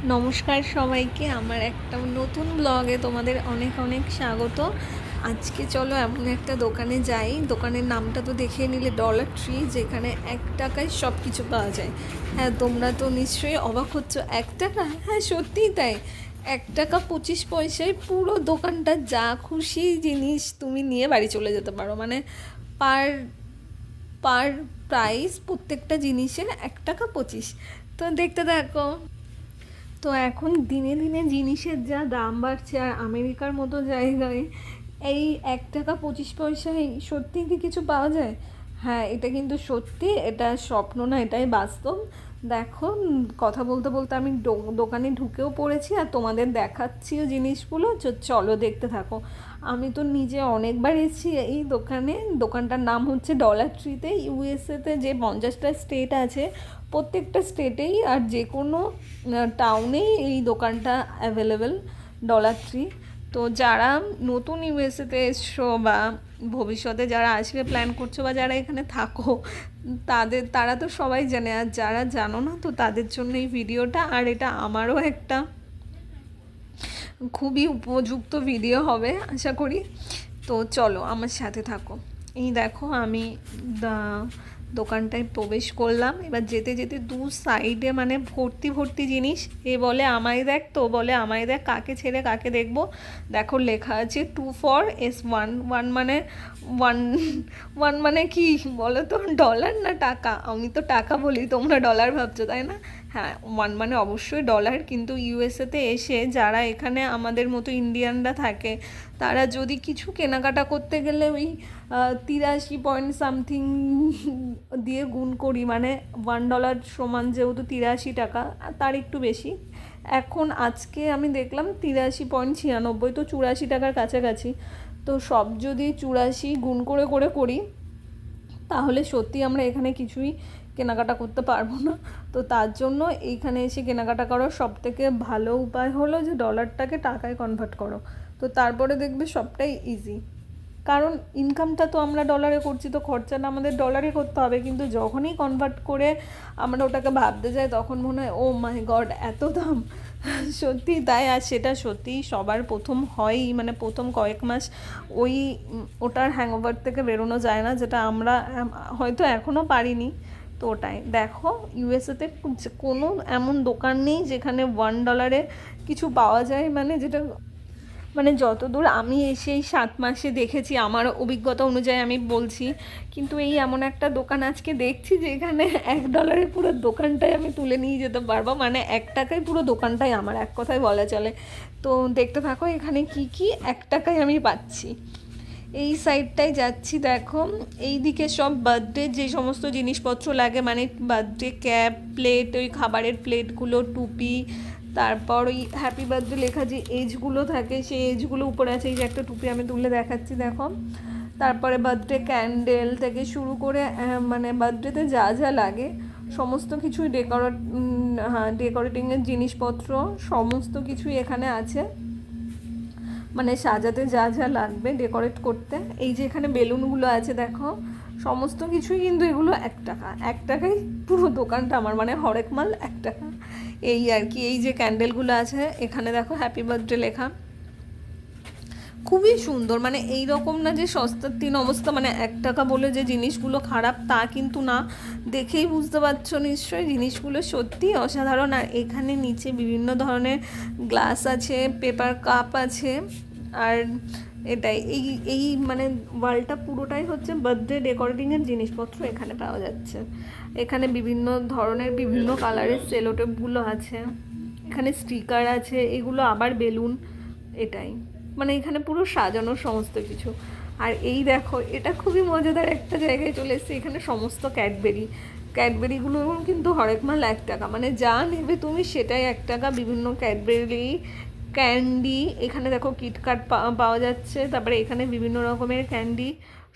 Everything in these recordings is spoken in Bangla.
নমস্কার সবাইকে, আমার একটা নতুন ব্লগে তোমাদের অনেক অনেক স্বাগত। আজকে চলো এমন একটা দোকানে যাই। দোকানের নামটা তো দেখে নিলে, ডলার ট্রি, যেখানে 1 টাকায় সব কিছু পাওয়া যায়। হ্যাঁ, তোমরা তো নিশ্চয়ই অবাক হচ্ছ, 1 টাকা? হ্যাঁ, সত্যিই তাই। 1 টাকা 25 পয়সায় পুরো দোকানটা যা খুশি জিনিস তুমি নিয়ে বাড়ি চলে যেতে পারো। মানে পার পার প্রাইস প্রত্যেকটা জিনিসের 1 টাকা 25। তো দেখতে থাকো। তো এখন দিনে দিনে জিনিসের যা দাম বাড়ছে, আর আমেরিকার মতো জায়গায় এই 1 টাকা 25 পয়সায় সত্যিই কি কিছু পাওয়া যায়? হ্যাঁ, এটা কিন্তু সত্যি, এটা স্বপ্ন না, এটাই বাস্তব। দেখো, কথা বলতে বলতে আমি দোকানে ঢুকেও পড়েছি, আর তোমাদের দেখাচ্ছিও জিনিসগুলো। চলো দেখতে থাকো। আমি তো নিজে অনেকবার এসেছি এই দোকানে। দোকানটার নাম হচ্ছে ডলার ট্রিতে। ইউএসএতে যে 50টা স্টেট আছে, প্রত্যেকটা স্টেটেই আর যে কোনো টাউনেই এই দোকানটা অ্যাভেলেবেল, ডলার ট্রি। তো যারা নতুন ইউএসএতে এসছো, বা ভবিষ্যতে যারা আসবে প্ল্যান করছো, বা যারা এখানে থাকো, তারা তো সবাই জানে। আর যারা জানো না, তো তাদের জন্য এই ভিডিওটা। আর এটা আমারও একটা খুবই উপযুক্ত ভিডিও হবে আশা করি। তো চলো আমার সাথে থাকো। এই দেখো, আমি দোকানটায় প্রবেশ করলাম। এবার যেতে যেতে দু সাইডে মানে ভর্তি ভর্তি জিনিস। এ বলে আমায় দেখ, তো বলে আমায় দেখ, কাকে ছেড়ে কাকে দেখবো। দেখো লেখা আছে 2 for S1। ওয়ান মানে ওয়ান, ওয়ান মানে কি বলো তো, ডলার না টাকা? আমি তো টাকা বলি, তোমরা ডলার ভাবছো তাই না? হ্যাঁ, ওয়ান মানে অবশ্যই ডলার। কিন্তু ইউএসএতে এসে যারা এখানে আমাদের মতো ইন্ডিয়ানরা থাকে, তারা যদি কিছু কেনাকাটা করতে গেলে ওই 83 পয়েন্ট সামথিং দিয়ে গুণ করি, মানে $1 সমান যেহেতু 83 টাকা, তার একটু বেশি। এখন আজকে আমি দেখলাম 83.96, তো 84 টাকার কাছাকাছি। তো সব যদি 84 গুণ করে করে করি, তাহলে সত্যি আমরা এখানে কিছুই কেনাকাটা করতে পারবো না। তো তার জন্য এইখানে এসে কেনাকাটা করার সবথেকে ভালো উপায় হলো যে ডলারটাকে টাকায় কনভার্ট করো। তো তারপরে দেখবে সবটাই ইজি। কারণ ইনকামটা তো আমরা ডলারে করছি, তো খরচাটা আমাদের ডলারে করতে হবে। কিন্তু যখনই কনভার্ট করে আমরা ওটাকে ভাবতে যাই, তখন মনে হয় ও মাই গড, এত দাম! সত্যি তাই। আর সেটা সত্যিই সবার প্রথম হয়ই, মানে প্রথম কয়েক মাস ওই ওটার হ্যাংওভার থেকে বেরোনো যায় না, যেটা আমরা হয়তো এখনও পারিনি। তো ওটাই দেখো, ইউএসএতে কোনো এমন দোকান নেই যেখানে $1 কিছু পাওয়া যায়, মানে যেটা, মানে যতদূর আমি এসেই 7 মাসে দেখেছি, আমার অভিজ্ঞতা অনুযায়ী আমি বলছি। কিন্তু এই এমন একটা দোকান আজকে দেখছি যেখানে $1 পুরো দোকানটাই আমি তুলে নিয়ে যেতে পারবো। মানে 1 টাকায় পুরো দোকানটাই আমার, এক কথায় বলা চলে। তো দেখতে থাকো এখানে কি কি 1 টাকায় আমি পাচ্ছি। এই সাইডটায় যাচ্ছি, দেখো এই দিকে সব বার্থডে যে সমস্ত জিনিসপত্র লাগে, মানে বার্থডে ক্যাপ, প্লেট, ওই খাবারের প্লেটগুলো, টুপি, তারপর ওই হ্যাপি বার্থডে লেখা যে এজগুলো থাকে, সেই এজগুলো উপরে আছে। এই যে একটা টুপি আমি তুলে দেখাচ্ছি, দেখো। তারপরে বার্থডে ক্যান্ডেল থেকে শুরু করে মানে বার্থডেতে যা যা লাগে সমস্ত কিছুই, হ্যাঁ, ডেকোরেটিংয়ের জিনিসপত্র সমস্ত কিছুই এখানে আছে। মানে সাজাতে যা যা লাগবে ডেকোরেট করতে। এই যে এখানে বেলুনগুলো আছে দেখো, সমস্ত কিছুই কিন্তু এগুলো 1 টাকা। 1 টাকায় পুরো দোকানটা আমার, মানে হরেক মাল 1 টাকা। এই আর কি। এই যে ক্যান্ডেলগুলো আছে এখানে দেখো, হ্যাপি বার্থডে লেখা, খুবই সুন্দর। মানে এই রকম না যে সস্তার তিন অবস্থা, মানে 1 টাকা বলে যে জিনিসগুলো খারাপ তা কিন্তু না। দেখেই বুঝতে পারছো নিশ্চয়ই, জিনিসগুলো সত্যি অসাধারণ। আর এখানে নিচে বিভিন্ন ধরনের গ্লাস আছে, পেপার কাপ আছে। আর এটাই, এই এই মানে ওয়ালটা পুরোটাই হচ্ছে বার্থডে ডেকোরেটিংয়ের জিনিসপত্র এখানে পাওয়া যাচ্ছে। এখানে বিভিন্ন ধরনের বিভিন্ন কালারের সেলোটেপগুলো আছে, এখানে স্টিকার আছে, এগুলো আবার বেলুন। এটাই, মানে এখানে পুরো সাজানো সমস্ত কিছু। আর এই দেখো, এটা খুবই মজাদার একটা জায়গায় চলে এসেছে। এখানে সমস্ত ক্যাডবেরিগুলো কিন্তু হরেক মাল 1 টাকা, মানে যা নেবে তুমি সেটাই 1 টাকা। বিভিন্ন ক্যাডবেরি, ক্যান্ডি, এখানে দেখো কিটকাট পাওয়া যাচ্ছে। তারপরে এখানে বিভিন্ন রকমের ক্যান্ডি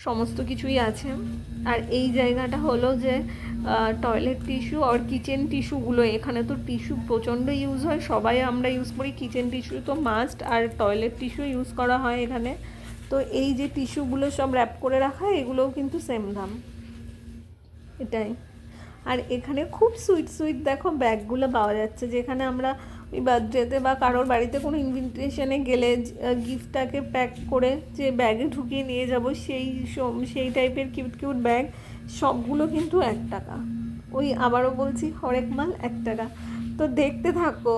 সমস্ত কিছুই আছে। আর এই জায়গাটা হলো যে টয়লেট টিস্যু আর কিচেন টিস্যুগুলো, এখানে তো টিস্যু প্রচণ্ড ইউজ হয়, সবাই আমরা ইউজ করি। কিচেন টিস্যু তো মাস্ট, আর টয়লেট টিস্যু ইউজ করা হয় এখানে। তো এই যে টিস্যুগুলো সব র্যাপ করে রাখা, এগুলোও কিন্তু সেম দাম। এটাই। আর এখানে খুব সুইট সুইট দেখো ব্যাগগুলো পাওয়া যাচ্ছে, যেখানে আমরা ওই বার্থডেতে বা কারোর বাড়িতে কোনো ইনভিটেশনে গেলে গিফটটাকে প্যাক করে যে ব্যাগে ঢুকিয়ে নিয়ে যাব, সেই টাইপের কিউট কিউট ব্যাগ সবগুলো কিন্তু 1 টাকা। ওই আবারও বলছি, হরেক মাল 1 টাকা। তো দেখতে থাকো।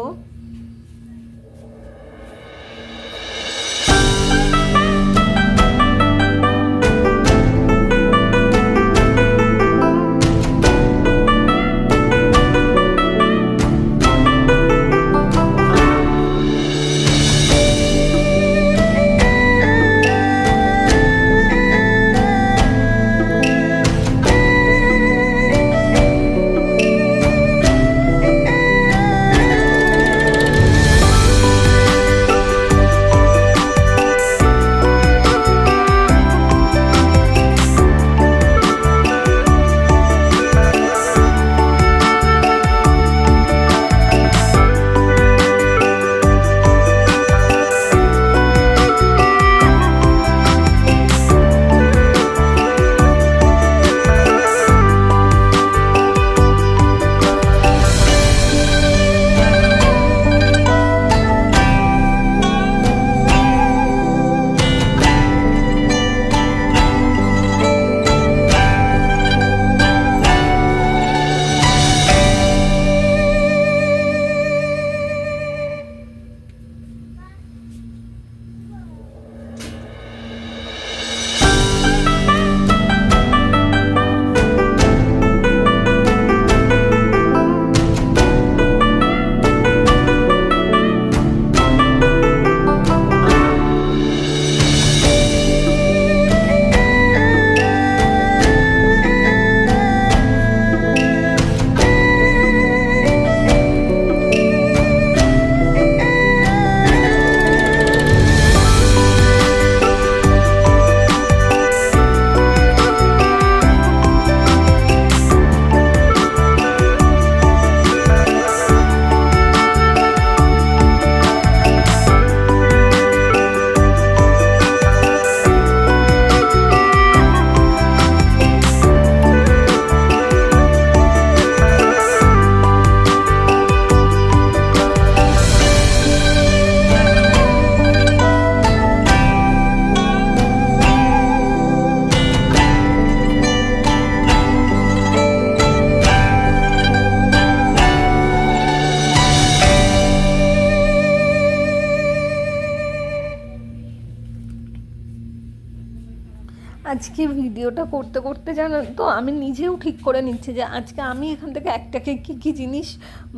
আজকে ভিডিওটা করতে করতে জানো তো আমি নিজেও ঠিক করে নিচ্ছি যে আজকে আমি এখান থেকে একটাকে কী জিনিস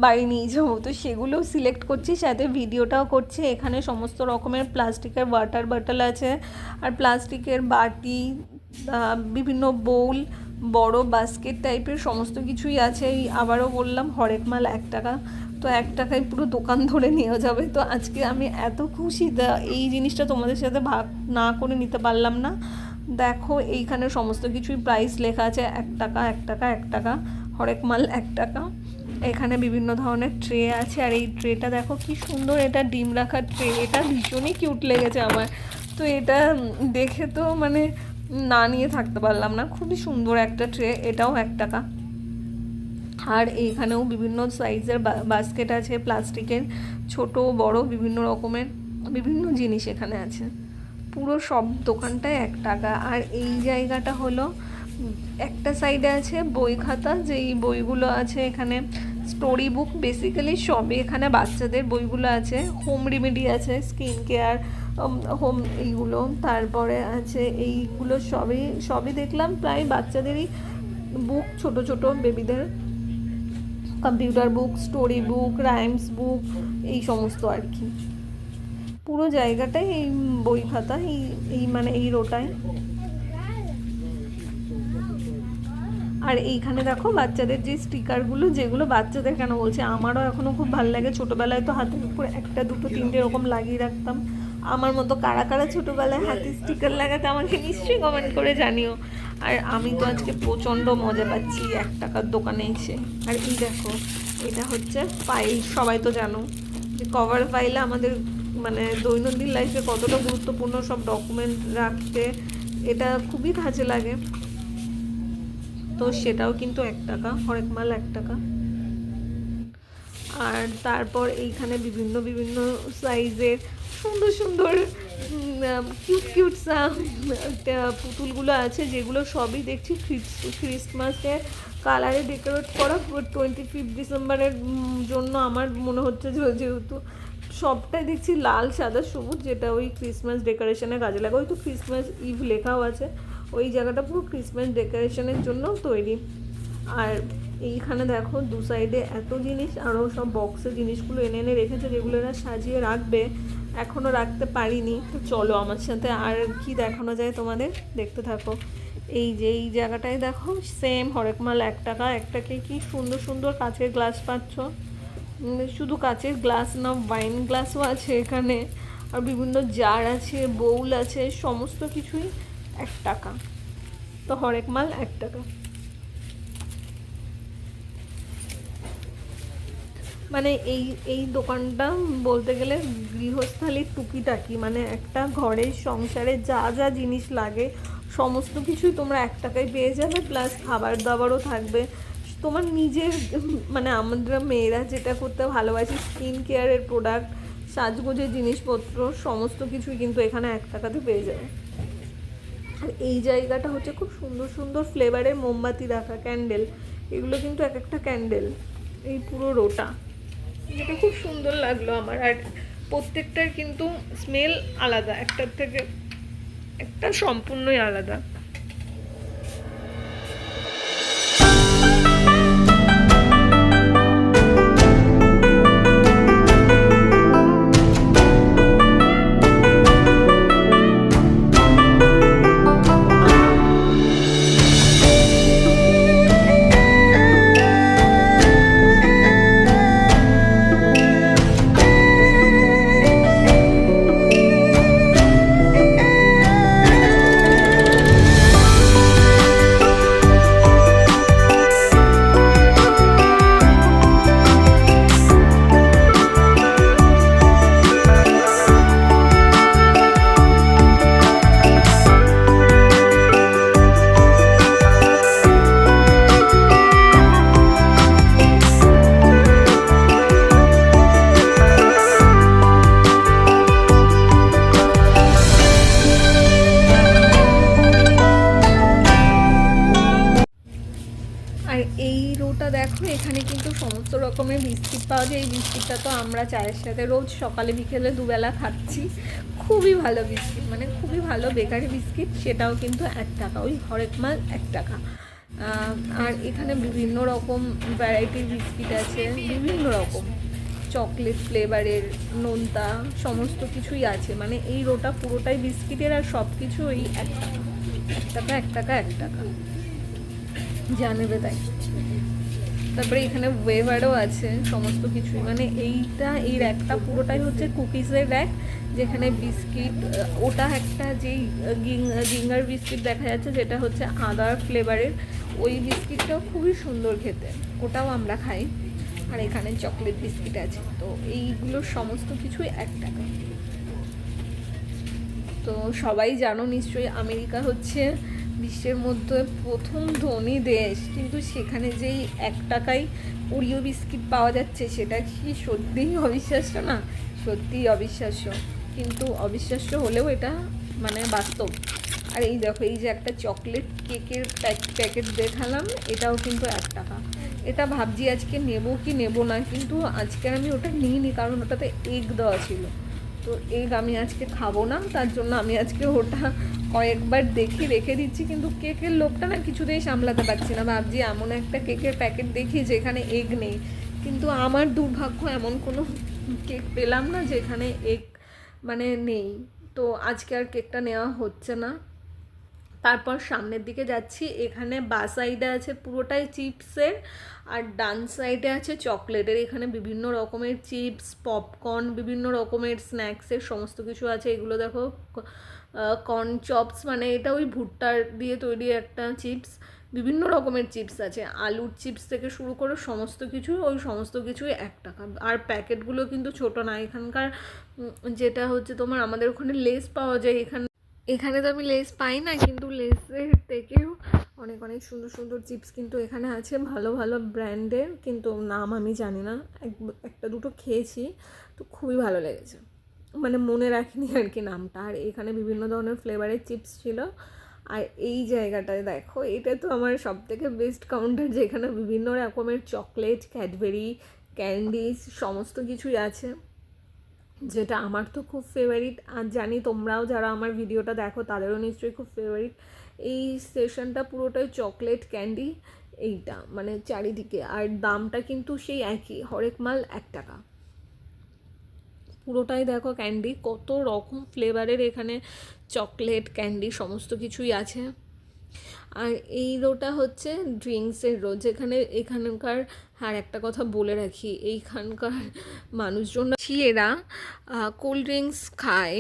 বাড়ি নিয়ে যাবো। তো সেগুলোও সিলেক্ট করছি, সাথে ভিডিওটাও করছি। এখানে সমস্ত রকমের প্লাস্টিকের ওয়াটার বটল আছে, আর প্লাস্টিকের বাটি, বিভিন্ন বোল, বড় বাস্কেট টাইপের সমস্ত কিছুই আছে। এই আবারও বললাম, হরেক মাল 1 টাকা। তো 1 টাকায় পুরো দোকান ধরে নেওয়া যাবে। তো আজকে আমি এত খুশি, এই জিনিসটা তোমাদের সাথে ভাগ না করে নিতে পারলাম না। দেখো এইখানে সমস্ত কিছুই প্রাইস লেখা আছে, 1 টাকা 1 টাকা 1 টাকা, হরেক মাল 1 টাকা। এখানে বিভিন্ন ধরনের ট্রে আছে, আর এই ট্রেটা দেখো কি সুন্দর, এটা ডিম রাখার ট্রে। এটা ভীষণই কিউট লেগেছে আমার। তো এটা দেখে তো মানে না নিয়ে থাকতে পারলাম না, খুবই সুন্দর একটা ট্রে, এটাও 1 টাকা। আর এইখানেও বিভিন্ন সাইজের বাস্কেট আছে, প্লাস্টিকের, ছোট বড় বিভিন্ন রকমের বিভিন্ন জিনিস এখানে আছে। পুরো সব দোকানটায় 1 টাকা। আর এই জায়গাটা হলো, একটা সাইডে আছে বই খাতা, যেই বইগুলো আছে এখানে স্টোরি বুক, বেসিক্যালি সবই এখানে বাচ্চাদের বইগুলো আছে। হোম রেমেডি আছে, স্কিন কেয়ার, হোম এইগুলো, তারপরে আছে এইগুলো সবই দেখলাম প্রায় বাচ্চাদেরই বুক, ছোট ছোট বেবিদের কম্পিউটার বুক, স্টোরি বুক, রাইমস বুক, এই সমস্ত আর কি। পুরো জায়গাটাই এই বই খাতা, এই মানে এই রোটায়। আর এইখানে দেখো বাচ্চাদের যে স্টিকারগুলো, যেগুলো বাচ্চাদের কেন বলছে, আমারও এখনও খুব ভালো লাগে। ছোটোবেলায় তো হাতের উপর 1, 2, 3 এরকম লাগিয়ে রাখতাম। আমার মতো কারা কারা ছোটোবেলায় হাতে স্টিকার লাগাতে আমাকে নিশ্চয়ই কমেন্ট করে জানিও। আর আমি তো আজকে প্রচণ্ড মজা পাচ্ছি 1 টাকার দোকানে এসে। আর এই দেখো, এটা হচ্ছে ফাইল। সবাই তো জানো যে কভার ফাইলে আমাদের মানে দৈনন্দিন লাইফে কতটা গুরুত্বপূর্ণ সব ডকুমেন্ট রাখতে এটা খুবই কাজে লাগে। তো সেটাও কিন্তু 1 টাকা, হরেক মাল 1 টাকা। আর তারপর এইখানে বিভিন্ন বিভিন্ন সাইজের সুন্দর সুন্দর কিউট কিউট পুতুলগুলো আছে, যেগুলো সবই দেখছি ক্রিসমাসের কালারে ডেকোরেট করা 25 ডিসেম্বরের জন্য। আমার মনে হচ্ছে যেহেতু সবটাই দেখছি লাল সাদা সবুজ, যেটা ওই ক্রিসমাস ডেকোরেশনে কাজে লাগে। ওই তো ক্রিসমাস ইভ লেখাও আছে, ওই জায়গাটা পুরো ক্রিসমাস ডেকোরেশনের জন্য তৈরি। আর এইখানে দেখো দু সাইডে এত জিনিস, আরও সব বক্সে জিনিসগুলো এনে এনে রেখেছে, যেগুলো এরা সাজিয়ে রাখবে, এখনও রাখতে পারিনি। তো চলো আমার সাথে আর কি দেখানো যায় তোমাদের, দেখতে থাকো। এই যে এই জায়গাটায় দেখো সেম হরেকমাল 1 টাকা, একটাকে কি সুন্দর সুন্দর কাচের গ্লাস পাচ্ছ। শুধু কাচের গ্লাস না, ওয়াইন গ্লাসও আছে এখানে, আর বিভিন্ন জার আছে, বোল আছে, সমস্ত কিছুই 1 টাকা। তো হরেকমাল 1 টাকা। মানে এই দোকানটা বলতে গেলে গৃহস্থালির টুকিটাকি, মানে একটা ঘরের সংসারে যা যা জিনিস লাগে সমস্ত কিছুই তোমরা 1 টাকায় পেয়ে যাবে, প্লাস খাবার দাবারও থাকবে। তোমার নিজের মানে আমরা মেয়েরা যেটা করতে ভালোবাসি, স্কিন কেয়ারের প্রোডাক্ট, সাজগোজের জিনিসপত্র, সমস্ত কিছুই কিন্তু এখানে 1 টাকাতে পেয়ে যাবে। আর এই জায়গাটা হচ্ছে খুব সুন্দর সুন্দর ফ্লেভারের মোমবাতি রাখা, ক্যান্ডেল, এগুলো কিন্তু এক একটা ক্যান্ডেল, এই পুরো রোটা, যেটা খুব সুন্দর লাগলো আমার। আর প্রত্যেকটার কিন্তু স্মেল আলাদা, একটার থেকে একটা সম্পূর্ণই আলাদা। আর এই রোটা দেখো, এখানে কিন্তু সমস্ত রকমের বিস্কিট পাওয়া যায়। এই বিস্কিটটা তো আমরা চায়ের সাথে রোজ সকালে বিকেলে দুবেলা খাচ্ছি, খুবই ভালো বিস্কিট, মানে খুবই ভালো বেকারি বিস্কিট, সেটাও কিন্তু 1 টাকা, ওই হরেকমাল 1 টাকা। আর এখানে বিভিন্ন রকম ভ্যারাইটির বিস্কিট আছে, বিভিন্ন রকম চকলেট ফ্লেভারের, নোনতা, সমস্ত কিছুই আছে। মানে এই রোটা পুরোটাই বিস্কিটের, আর সব কিছু ওই 1 টাকা, 1 টাকা 1 টাকা 1 টাকা, যা নেবে তাই। তারপরে এখানে ওয়েভারও আছে, সমস্ত কিছুই। মানে এইটা এই র্যাকটা পুরোটাই হচ্ছে কুকিজের র্যাক, যেখানে বিস্কিট, ওটা একটা যেই জিঙ্গার বিস্কিট দেখা যাচ্ছে, যেটা হচ্ছে আদার ফ্লেভারের, ওই বিস্কিটটাও খুবই সুন্দর খেতে, ওটাও আমরা খাই। আর এখানে চকলেট বিস্কিট আছে। তো এইগুলোর সমস্ত কিছুই 1 টাকা। তো সবাই জানো নিশ্চয়ই, আমেরিকা হচ্ছে বিশ্বের মধ্যে প্রথম ধনী দেশ, কিন্তু সেখানে যেই 1 টাকায় ওরিও বিস্কিট পাওয়া যাচ্ছে, সেটা কি সত্যিই অবিশ্বাস্য না? সত্যিই অবিশ্বাস্য, কিন্তু অবিশ্বাস্য হলেও এটা মানে বাস্তব। আর এই দেখো, এই যে একটা চকলেট কেকের প্যাকেট দেখালাম, এটাও কিন্তু 1 টাকা। এটা ভাবছি আজকে নেব কি নেব না, কিন্তু আজকে আমি ওটা নিইনি, কারণ ওটাতে এগ দেওয়া ছিল। তো এগ আমি আজকে খাবো না, তার জন্য আমি আজকে ওটা কয়েকবার দেখে রেখে দিচ্ছি। কিন্তু কেকের লোকটা না কিছুতেই সামলাতে পারছি না, ভাবছি এমন একটা কেকের প্যাকেট দেখি যেখানে এগ নেই, কিন্তু আমার দুর্ভাগ্য এমন কোনো কেক পেলাম না যেখানে এগ মানে নেই। তো আজকে আর কেকটা নেওয়া হচ্ছে না। তারপর সামনের দিকে যাচ্ছি, এখানে বা সাইডে আছে পুরোটাই চিপসের, আর ডান সাইডে আছে চকলেটের। এখানে বিভিন্ন রকমের চিপস, পপকর্ন, বিভিন্ন রকমের স্ন্যাক্সের সমস্ত কিছু আছে। এগুলো দেখো কর্ন চপস, মানে এটা ওই ভুট্টার দিয়ে তৈরি একটা চিপস। বিভিন্ন রকমের চিপস আছে, আলুর চিপস থেকে শুরু করে সমস্ত কিছু, ওই সমস্ত কিছুই 1 টাকা। আর প্যাকেটগুলো কিন্তু ছোটো না, এখানকার যেটা হচ্ছে তোমার, আমাদের ওখানে লেস পাওয়া যায়, এখানে তো আমি লেস পাই না, কিন্তু লেসের থেকেও অনেক অনেক সুন্দর সুন্দর চিপস কিন্তু এখানে আছে, ভালো ভালো ব্র্যান্ডের, কিন্তু নাম আমি জানি না। একটা দুটো খেয়েছি, তো খুবই ভালো লেগেছে, মানে মনে রাখিনি আর কি নামটা। আর এখানে বিভিন্ন ধরনের ফ্লেভারের চিপস ছিল। আর এই জায়গাটায় দেখো, এটা তো আমার সব থেকে বেস্ট কাউন্টার, যেখানে বিভিন্ন রকমের চকলেট, ক্যাডবেরি, ক্যান্ডিজ সমস্ত কিছুই আছে, যেটা আমার তো খুব ফেভারিট। আর জানি তোমরাও যারা আমার ভিডিওটা দেখো তাদেরও নিশ্চয়ই খুব ফেভারিট। এই সেশনটা পুরোটাই চকলেট, ক্যান্ডি, এইটা মানে চারিদিকে। আর দামটা কিন্তু সেই একই, হরেক মাল 1 টাকা। পুরোটাই দেখো ক্যান্ডি, কত রকম ফ্লেভারের এখানে চকলেট, ক্যান্ডি সমস্ত কিছুই আছে। আর এই রোটা হচ্ছে ড্রিঙ্কসের রো, যেখানে এখানকার, আর একটা কথা বলে রাখি, এইখানকার মানুষজন এরা কোল্ড ড্রিঙ্কস খায়,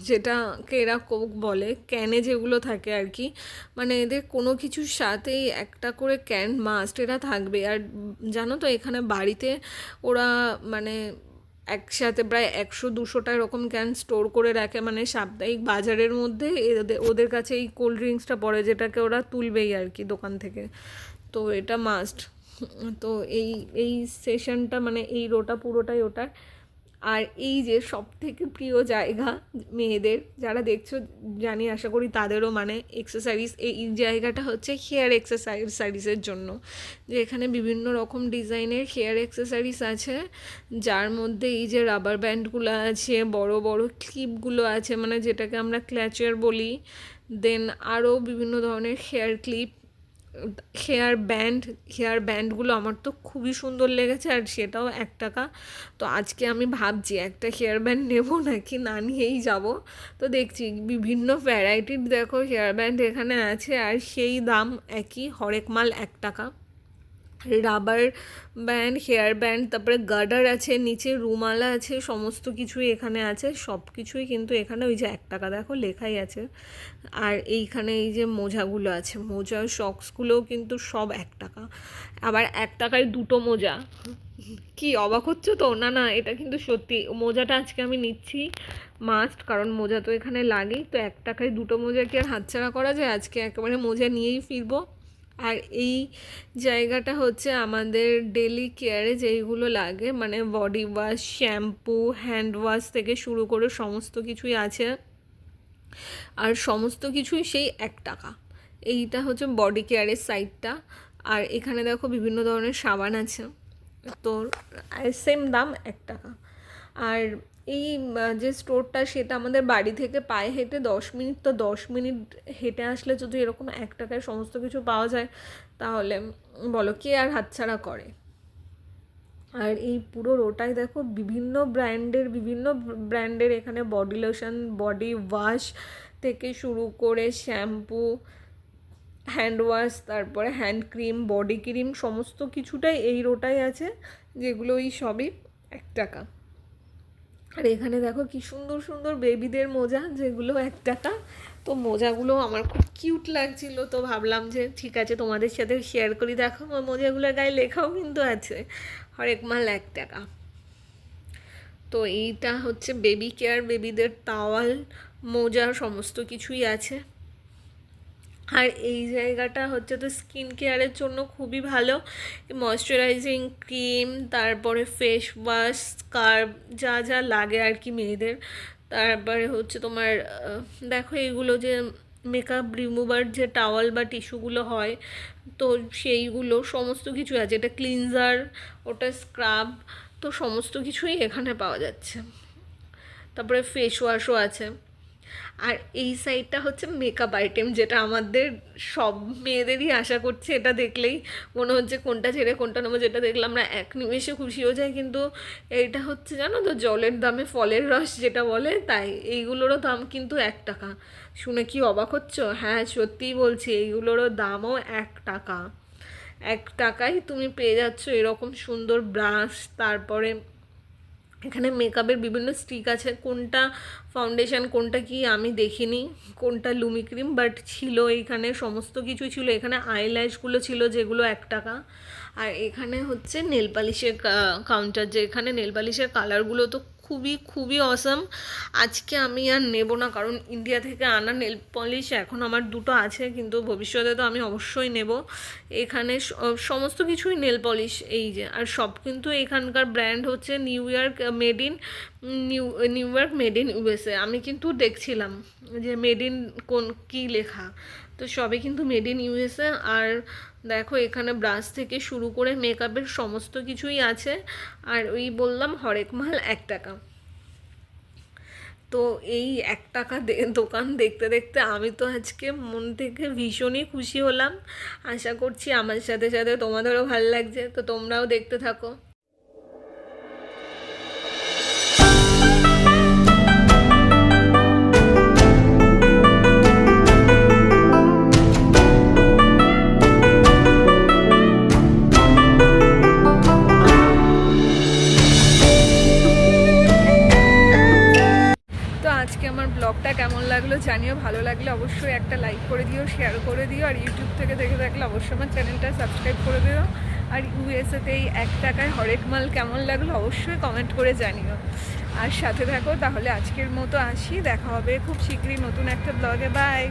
যেটাকে এরা কোক বলে, ক্যানে যেগুলো থাকে আর কি, মানে এদের কোনো কিছুর সাথেই একটা করে ক্যান মাস্ট এরা থাকবে। আর জানো তো, এখানে বাড়িতে ওরা মানে একসাথে প্রায় 100-200টা এরকম ক্যান স্টোর করে রাখে, মানে সাপ্তাহিক বাজারের মধ্যে ওদের কাছে এই কোল্ড ড্রিঙ্কসটা পড়ে, যেটাকে ওরা তুলবেই আর কি দোকান থেকে। তো এটা মাস্ট। তো এই এই সেশনটা মানে এই রোটা পুরোটাই ওটার। আর এই যে সব থেকে প্রিয় জায়গা মেয়েদের, যারা দেখছো জানি, আশা করি তাদেরও, মানে এক্সারসাইজ, এই জায়গাটা হচ্ছে হেয়ার এক্সারসাইজের জন্য, যে এখানে বিভিন্ন রকম ডিজাইনের হেয়ার এক্সারসাইজ আছে, যার মধ্যে এই যে রাবার ব্যান্ডগুলো আছে, বড় বড় ক্লিপগুলো আছে, মানে যেটাকে আমরা ক্ল্যাচার বলি, দেন আরও বিভিন্ন ধরনের হেয়ার ক্লিপ, হেয়ার ব্যান্ডগুলো আমার তো খুবই সুন্দর লেগেছে, আর সেটাও 1 টাকা। তো আজকে আমি ভাবছি একটা হেয়ার ব্যান্ড নেবো নাকি না নিয়েই যাব। তো দেখছি বিভিন্ন ভ্যারাইটির দেখো হেয়ার ব্যান্ড এখানে আছে, আর সেই দাম একই, হরেক মাল 1 টাকা। রাবার ব্যান্ড, হেয়ার ব্যান্ড, তারপরে গার্ডার আছে, নিচে রুমালা আছে, সমস্ত কিছুই এখানে আছে, সব কিছুই কিন্তু এখানে ওই যে 1 টাকা দেখো লেখাই আছে। আর এইখানে এই যে মোজাগুলো আছে, মোজা সক্সগুলোও কিন্তু সব 1 টাকা। আবার 1 টাকায় 2টো মোজা, কি অবাক হচ্ছে তো? না না, এটা কিন্তু সত্যি, মোজাটা আজকে আমি নিচ্ছি মাস্ট, কারণ মোজা তো এখানে লাগেই। তো 1 টাকায় 2টো মোজা কি আর হাতছাড়া করা যায়? আজকে একেবারে মোজা নিয়েই ফিরবো। আর এই জায়গাটা হচ্ছে আমাদের ডেলি কেয়ারে যেইগুলো লাগে, মানে body wash, shampoo, hand wash থেকে শুরু করে সমস্ত কিছুই আছে, আর সমস্ত কিছুই সেই 1 টাকা। এইটা হচ্ছে বডি কেয়ারের সাইডটা। আর এখানে দেখো বিভিন্ন ধরনের সাবান আছে, তো সেম দাম 1 টাকা। আর এই যে স্টোরটা, সেটা আমাদের বাড়ি থেকে পায়ে হেঁটে 10 মিনিট, তো 10 মিনিট হেঁটে আসলে যদি এরকম 1 টাকায় সমস্ত কিছু পাওয়া যায়, তাহলে বলো কে আর হাতছাড়া করে? আর এই পুরো রোটায় দেখো বিভিন্ন ব্র্যান্ডের এখানে বডি লোশন, বডি ওয়াশ থেকে শুরু করে শ্যাম্পু, হ্যান্ড ওয়াশ, তারপরে হ্যান্ড ক্রিম, বডি ক্রিম, সমস্ত কিছুটাই এই রোটায় আছে, যেগুলো এই সবই 1 টাকা। আর এখানে দেখো কি সুন্দর সুন্দর বেবিদের মোজা, যেগুলো 1 টাকা। তো মোজাগুলো আমার খুব কিউট লাগছিল, তো ভাবলাম যে ঠিক আছে তোমাদের সাথে শেয়ার করি। দেখো মোজাগুলোর গায়ে লেখাও কিন্তু আছে, হরেক মাল 1 টাকা। তো এইটা হচ্ছে বেবি কেয়ার, বেবিদের টাওয়াল, মোজা সমস্ত কিছুই আছে। আর এই জায়গাটা হচ্ছে তো স্কিন কেয়ারের জন্য খুবই ভালো, ময়শ্চারাইজিং ক্রিম, তারপরে ফেস ওয়াশ, স্কার্ব, যা যা লাগে আর কি মেয়েদের। তারপরে হচ্ছে তোমার দেখো এইগুলো যে মেকআপ রিমুভার যে টাওয়াল বা টিস্যুগুলো হয়, তো সেইগুলো সমস্ত কিছু আছে। এটা ক্লিনজার, ওটা স্ক্রাব, তো সমস্ত কিছুই এখানে পাওয়া যাচ্ছে। তারপরে ফেস ওয়াশও আছে। আর এই সাইডটা হচ্ছে মেকআপ আইটেম, যেটা আমাদের সব মেয়েদেরই আশা করছে, এটা দেখলেই মনে হচ্ছে কোনটা ছেড়ে কোনটা নেবো, যেটা দেখলে আমরা এক নিমেষে খুশি হয়ে যাই। কিন্তু এইটা হচ্ছে জানো তো, জলের দামে ফলের রস যেটা বলে, তাই এইগুলোরও দাম কিন্তু 1 টাকা। শুনে কি অবাক হচ্ছ? হ্যাঁ সত্যিই বলছি, এইগুলোরও দামও 1 টাকা। 1 টাকায় তুমি পেয়ে যাচ্ছ এরকম সুন্দর ব্রাশ। তারপরে এখানে মেকআপের বিভিন্ন স্টিক আছে, কোনটা ফাউন্ডেশন কোনটা কি আমি দেখিনি, কোনটা লুমি ক্রিম, বাট ছিল এইখানে, সমস্ত কিছু ছিল এখানে। আইল্যাশগুলো ছিল, যেগুলো 1 টাকা। আর এখানে হচ্ছে নেল পালিশের কাউন্টার, যে এখানে নেল পালিশের কালারগুলো তো খুবই খুবই অসাম। আজকে আমি আর নেব না, কারণ ইন্ডিয়া থেকে আনা নেল পলিশ এখন আমার দুটো আছে, কিন্তু ভবিষ্যতে তো আমি অবশ্যই নেব। এখানে সমস্ত কিছুই নেল পলিশ, এই যে, আর সব কিন্তু এখানকার ব্র্যান্ড হচ্ছে new York made in new York made in USA. আমি কিন্তু দেখছিলাম যে মেড ইন কোন কী লেখা, তো সবই কিন্তু মেড ইন ইউএসএ। আর দেখো এখানে ব্রাশ থেকে শুরু করে মেকআপের সমস্ত কিছুই আছে। আর ওই বললাম হরেক মাল 1 টাকা। তো এই 1 টাকা দোকান দেখতে দেখতে আমি তো আজকে মন থেকে ভীষণই খুশি হলাম। আশা করছি আমার সাথে সাথে তোমাদেরও ভালো লাগছে, তো তোমরাও দেখতে থাকো। তো আজকে আমার ব্লগটা কেমন লাগলো জানিও, ভালো লাগলে অবশ্যই একটা লাইক করে দিও, শেয়ার করে দিও, আর ইউটিউব থেকে দেখে থাকলে অবশ্যই আমার চ্যানেলটা সাবস্ক্রাইব করে দিও। আর ইউএসএতে এই 1 টাকায় হরেক মাল কেমন লাগলো অবশ্যই কমেন্ট করে জানিও, আর সাথে থাকো। তাহলে আজকের মতো আসি, দেখা হবে খুব শীঘ্রই নতুন একটা ব্লগে। বাই।